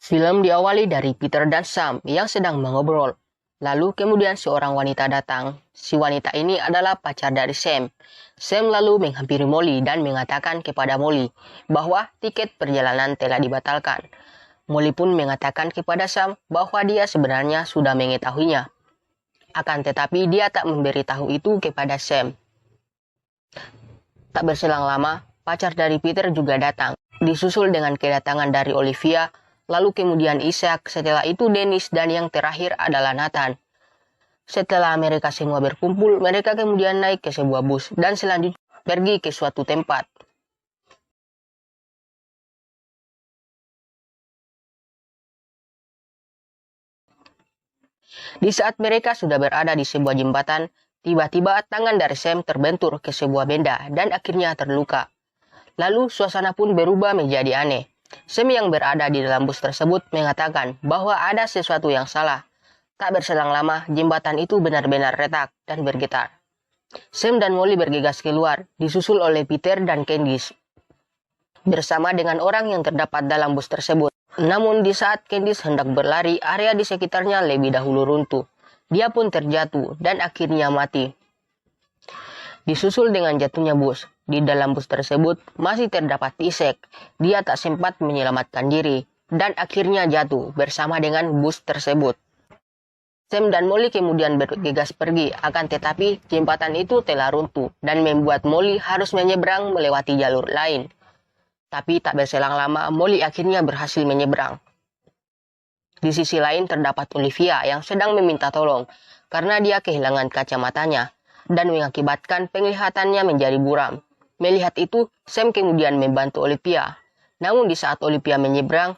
Film diawali dari Peter dan Sam yang sedang mengobrol. Lalu kemudian seorang wanita datang. Si wanita ini adalah pacar dari Sam. Sam lalu menghampiri Molly dan mengatakan kepada Molly bahwa tiket perjalanan telah dibatalkan. Molly pun mengatakan kepada Sam bahwa dia sebenarnya sudah mengetahuinya. Akan tetapi dia tak memberitahu itu kepada Sam. Tak berselang lama, pacar dari Peter juga datang, disusul dengan kedatangan dari Olivia, lalu kemudian Isaac, setelah itu Dennis, dan yang terakhir adalah Nathan. Setelah mereka semua berkumpul, mereka kemudian naik ke sebuah bus dan selanjutnya pergi ke suatu tempat. Di saat mereka sudah berada di sebuah jembatan, tiba-tiba tangan dari Sam terbentur ke sebuah benda dan akhirnya terluka. Lalu suasana pun berubah menjadi aneh. Sam yang berada di dalam bus tersebut mengatakan bahwa ada sesuatu yang salah. Tak berselang lama, jembatan itu benar-benar retak dan bergetar. Sam dan Molly bergegas keluar, disusul oleh Peter dan Candice, bersama dengan orang yang terdapat dalam bus tersebut. Namun di saat Candice hendak berlari, area di sekitarnya lebih dahulu runtuh. Dia pun terjatuh dan akhirnya mati. Disusul dengan jatuhnya bus. Di dalam bus tersebut masih terdapat Isaac. Dia tak sempat menyelamatkan diri dan akhirnya jatuh bersama dengan bus tersebut. Sam dan Molly kemudian bergegas pergi, akan tetapi jembatan itu telah runtuh dan membuat Molly harus menyeberang melewati jalur lain. Tapi tak berselang lama, Molly akhirnya berhasil menyeberang. Di sisi lain terdapat Olivia yang sedang meminta tolong karena dia kehilangan kacamatanya dan mengakibatkan penglihatannya menjadi buram. Melihat itu, Sam kemudian membantu Olivia. Namun di saat Olivia menyeberang,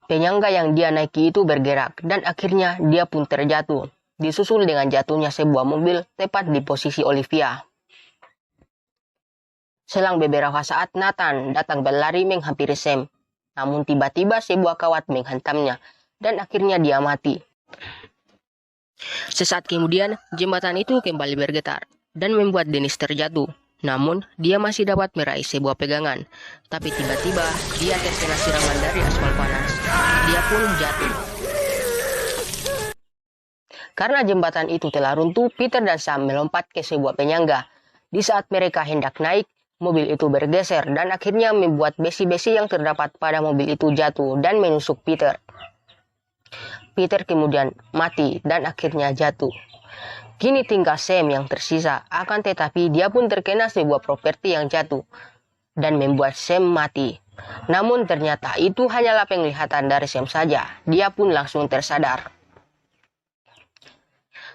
penyangga yang dia naiki itu bergerak dan akhirnya dia pun terjatuh. Disusul dengan jatuhnya sebuah mobil tepat di posisi Olivia. Selang beberapa saat Nathan datang berlari menghampiri Sam. Namun tiba-tiba sebuah kawat menghantamnya dan akhirnya dia mati. Sesaat kemudian jembatan itu kembali bergetar dan membuat Dennis terjatuh. Namun dia masih dapat meraih sebuah pegangan. Tapi tiba-tiba dia terkena siraman dari aspal panas. Dia pun jatuh. Karena jembatan itu telah runtuh, Peter dan Sam melompat ke sebuah penyangga. Di saat mereka hendak naik, mobil itu bergeser dan akhirnya membuat besi-besi yang terdapat pada mobil itu jatuh dan menusuk Peter. Peter kemudian mati dan akhirnya jatuh. Kini tinggal Sam yang tersisa, akan tetapi dia pun terkena sebuah properti yang jatuh dan membuat Sam mati. Namun ternyata itu hanyalah penglihatan dari Sam saja. Dia pun langsung tersadar.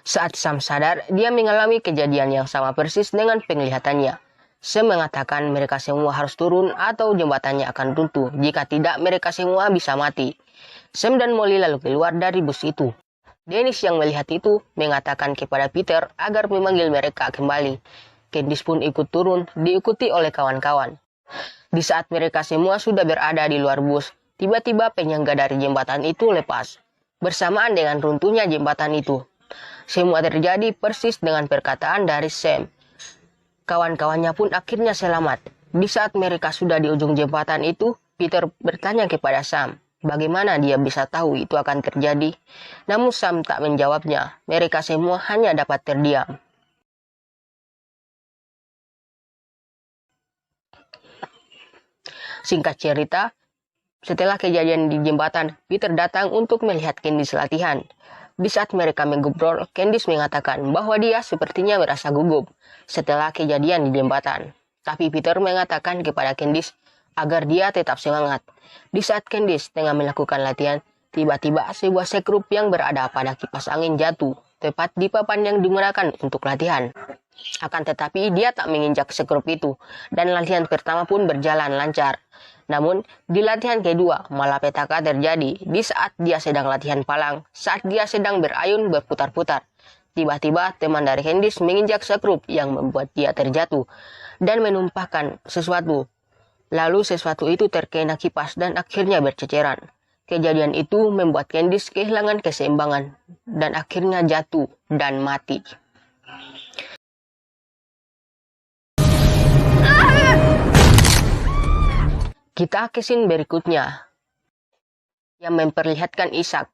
Saat Sam sadar, dia mengalami kejadian yang sama persis dengan penglihatannya. Sam mengatakan mereka semua harus turun atau jembatannya akan runtuh. Jika tidak, mereka semua bisa mati. Sam dan Molly lalu keluar dari bus itu. Dennis yang melihat itu mengatakan kepada Peter agar memanggil mereka kembali. Candice pun ikut turun, diikuti oleh kawan-kawan. Di saat mereka semua sudah berada di luar bus, tiba-tiba penyangga dari jembatan itu lepas, bersamaan dengan runtuhnya jembatan itu. Semua terjadi persis dengan perkataan dari Sam. Kawan-kawannya pun akhirnya selamat. Di saat mereka sudah di ujung jembatan itu, Peter bertanya kepada Sam, bagaimana dia bisa tahu itu akan terjadi? Namun Sam tak menjawabnya. Mereka semua hanya dapat terdiam. Singkat cerita, setelah kejadian di jembatan, Peter datang untuk melihat Candice latihan. Di saat mereka mengobrol, Candice mengatakan bahwa dia sepertinya merasa gugup setelah kejadian di jembatan. Tapi Peter mengatakan kepada Candice agar dia tetap semangat. Di saat Candice tengah melakukan latihan, tiba-tiba sebuah sekrup yang berada pada kipas angin jatuh, tepat di papan yang digunakan untuk latihan. Akan tetapi dia tak menginjak sekrup itu, dan latihan pertama pun berjalan lancar. Namun, di latihan kedua, malapetaka terjadi di saat dia sedang latihan palang, saat dia sedang berayun berputar-putar. Tiba-tiba teman dari Candice menginjak sekrup yang membuat dia terjatuh dan menumpahkan sesuatu. Lalu sesuatu itu terkena kipas dan akhirnya berceceran. Kejadian itu membuat Candice kehilangan keseimbangan dan akhirnya jatuh dan mati. Kita ke scene berikutnya. yang memperlihatkan Ishak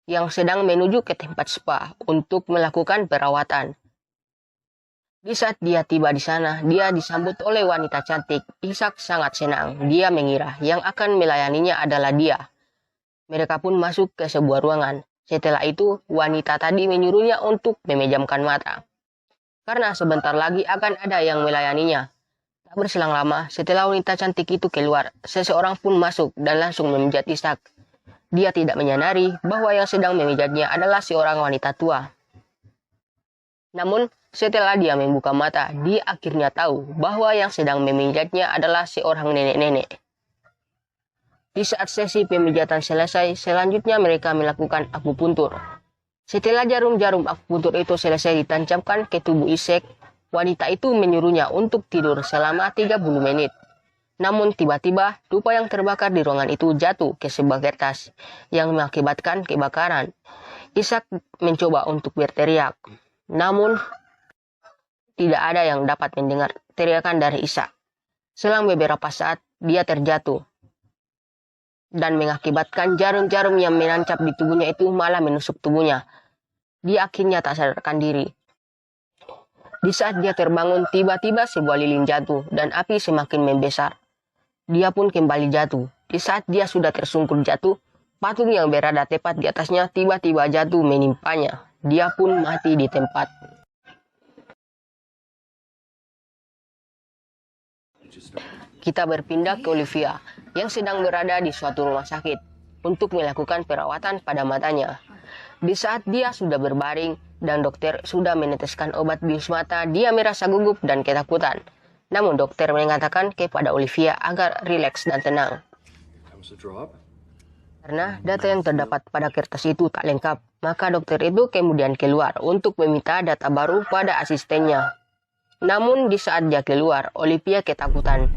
yang sedang menuju ke tempat spa untuk melakukan perawatan. Di saat dia tiba di sana, dia disambut oleh wanita cantik. Ishak sangat senang. Dia mengira yang akan melayaninya adalah dia. Mereka pun masuk ke sebuah ruangan. Setelah itu, wanita tadi menyuruhnya untuk memejamkan mata, karena sebentar lagi akan ada yang melayaninya. Tak berselang lama, setelah wanita cantik itu keluar, seseorang pun masuk dan langsung memijat Ishak. Dia tidak menyadari bahwa yang sedang memijatnya adalah seorang wanita tua. Namun, setelah dia membuka mata, dia akhirnya tahu bahwa yang sedang memijatnya adalah seorang nenek-nenek. Di saat sesi pemijatan selesai, selanjutnya mereka melakukan akupuntur. Setelah jarum-jarum akupuntur itu selesai ditancapkan ke tubuh Ishak, wanita itu menyuruhnya untuk tidur selama 30 menit. Namun tiba-tiba, dupa yang terbakar di ruangan itu jatuh ke sebuah kertas yang mengakibatkan kebakaran. Ishak mencoba untuk berteriak, namun tidak ada yang dapat mendengar teriakan dari Ishak. Selang beberapa saat, dia terjatuh dan mengakibatkan jarum-jarum yang menancap di tubuhnya itu malah menusuk tubuhnya. Dia akhirnya tak sadarkan diri. Di saat dia terbangun, tiba-tiba sebuah lilin jatuh dan api semakin membesar. Dia pun kembali jatuh. Di saat dia sudah tersungkur jatuh, patung yang berada tepat di atasnya tiba-tiba jatuh menimpanya. Dia pun mati di tempat. Kita berpindah ke Olivia yang sedang berada di suatu rumah sakit untuk melakukan perawatan pada matanya. Di saat dia sudah berbaring dan dokter sudah meneteskan obat bius mata, dia merasa gugup dan ketakutan. Namun dokter mengatakan kepada Olivia agar rileks dan tenang. Karena data yang terdapat pada kertas itu tak lengkap, maka dokter itu kemudian keluar untuk meminta data baru pada asistennya. Namun di saat dia keluar, Olivia ketakutan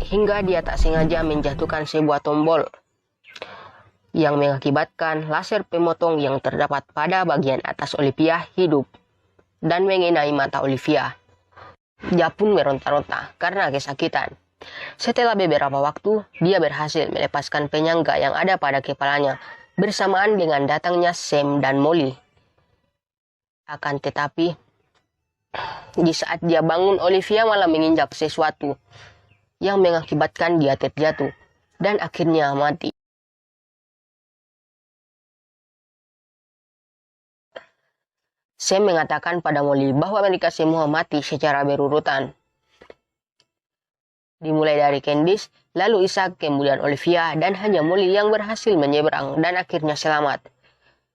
hingga dia tak sengaja menjatuhkan sebuah tombol yang mengakibatkan laser pemotong yang terdapat pada bagian atas Olivia hidup dan mengenai mata Olivia. Dia pun meronta-ronta karena kesakitan. Setelah beberapa waktu, dia berhasil melepaskan penyangga yang ada pada kepalanya bersamaan dengan datangnya Sam dan Molly. Akan tetapi, di saat dia bangun, Olivia malah menginjak sesuatu yang mengakibatkan dia terjatuh dan akhirnya mati. Sam mengatakan pada Molly bahwa mereka semua mati secara berurutan. Dimulai dari Candice, lalu Ishak, kemudian Olivia, dan hanya Molly yang berhasil menyeberang dan akhirnya selamat.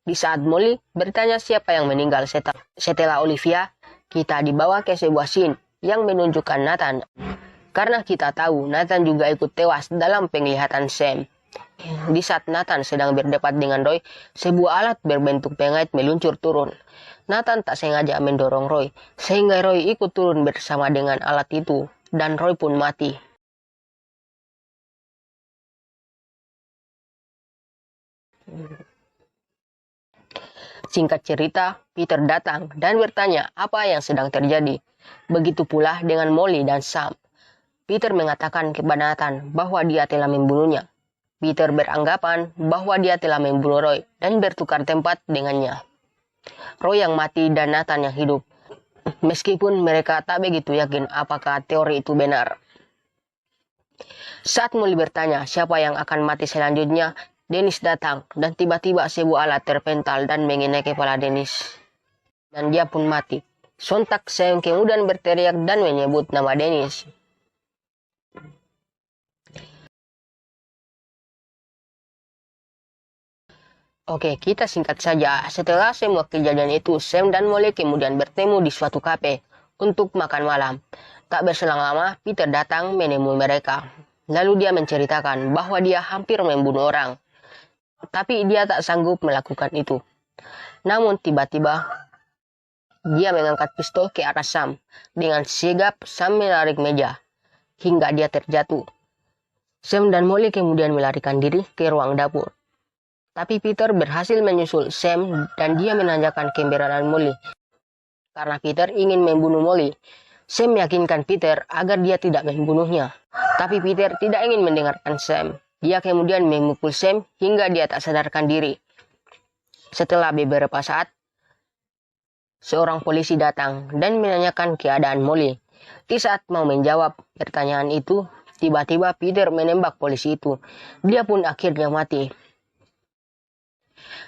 Di saat Molly bertanya siapa yang meninggal setelah Olivia, kita dibawa ke sebuah scene yang menunjukkan Nathan. Karena kita tahu Nathan juga ikut tewas dalam penglihatan Sam. Di saat Nathan sedang berdebat dengan Roy, sebuah alat berbentuk pengait meluncur turun. Nathan tak sengaja mendorong Roy, sehingga Roy ikut turun bersama dengan alat itu, dan Roy pun mati. Singkat cerita, Peter datang dan bertanya apa yang sedang terjadi. Begitu pula dengan Molly dan Sam. Peter mengatakan kepada Nathan bahwa dia telah membunuhnya. Peter beranggapan bahwa dia telah membunuh Roy dan bertukar tempat dengannya. Roy yang mati dan Nathan yang hidup. Meskipun mereka tak begitu yakin apakah teori itu benar. Saat Molly bertanya siapa yang akan mati selanjutnya, Dennis datang dan tiba-tiba sebuah alat terpental dan mengenai kepala Dennis. Dan dia pun mati. Sontak Sam kemudian berteriak dan menyebut nama Dennis. Oke, kita singkat saja. Setelah semua kejadian itu, Sam dan Molly kemudian bertemu di suatu kafe untuk makan malam. Tak berselang lama, Peter datang menemui mereka. Lalu dia menceritakan bahwa dia hampir membunuh orang. Tapi dia tak sanggup melakukan itu. Namun tiba-tiba, dia mengangkat pistol ke arah Sam. Dengan sigap, Sam menarik meja hingga dia terjatuh. Sam dan Molly kemudian melarikan diri ke ruang dapur. Tapi Peter berhasil menyusul Sam dan dia menanyakan keberadaan Molly. Karena Peter ingin membunuh Molly, Sam meyakinkan Peter agar dia tidak membunuhnya. Tapi Peter tidak ingin mendengarkan Sam. Dia kemudian memukul Sam hingga dia tak sadarkan diri. Setelah beberapa saat, seorang polisi datang dan menanyakan keadaan Molly. Di saat mau menjawab pertanyaan itu, tiba-tiba Peter menembak polisi itu. Dia pun akhirnya mati.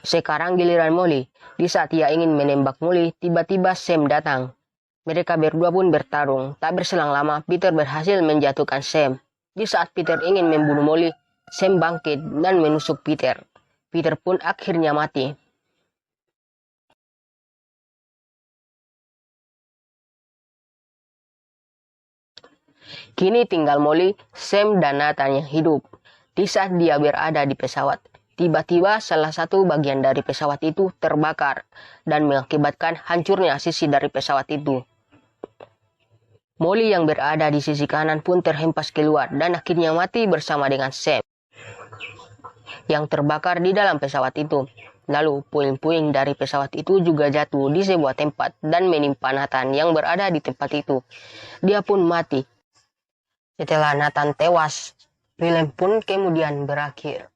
Sekarang giliran Molly. Di saat ia ingin menembak Molly, tiba-tiba Sam datang. Mereka berdua pun bertarung. Tak berselang lama, Peter berhasil menjatuhkan Sam. Di saat Peter ingin membunuh Molly, Sam bangkit dan menusuk Peter. Peter pun akhirnya mati. Kini tinggal Molly, Sam, dan Nathan yang hidup. Di saat dia berada di pesawat, tiba-tiba salah satu bagian dari pesawat itu terbakar dan mengakibatkan hancurnya sisi dari pesawat itu. Molly yang berada di sisi kanan pun terhempas keluar dan akhirnya mati bersama dengan Sam yang terbakar di dalam pesawat itu. Lalu puing-puing dari pesawat itu juga jatuh di sebuah tempat dan menimpa Nathan yang berada di tempat itu. Dia pun mati. Setelah Nathan tewas, film pun kemudian berakhir.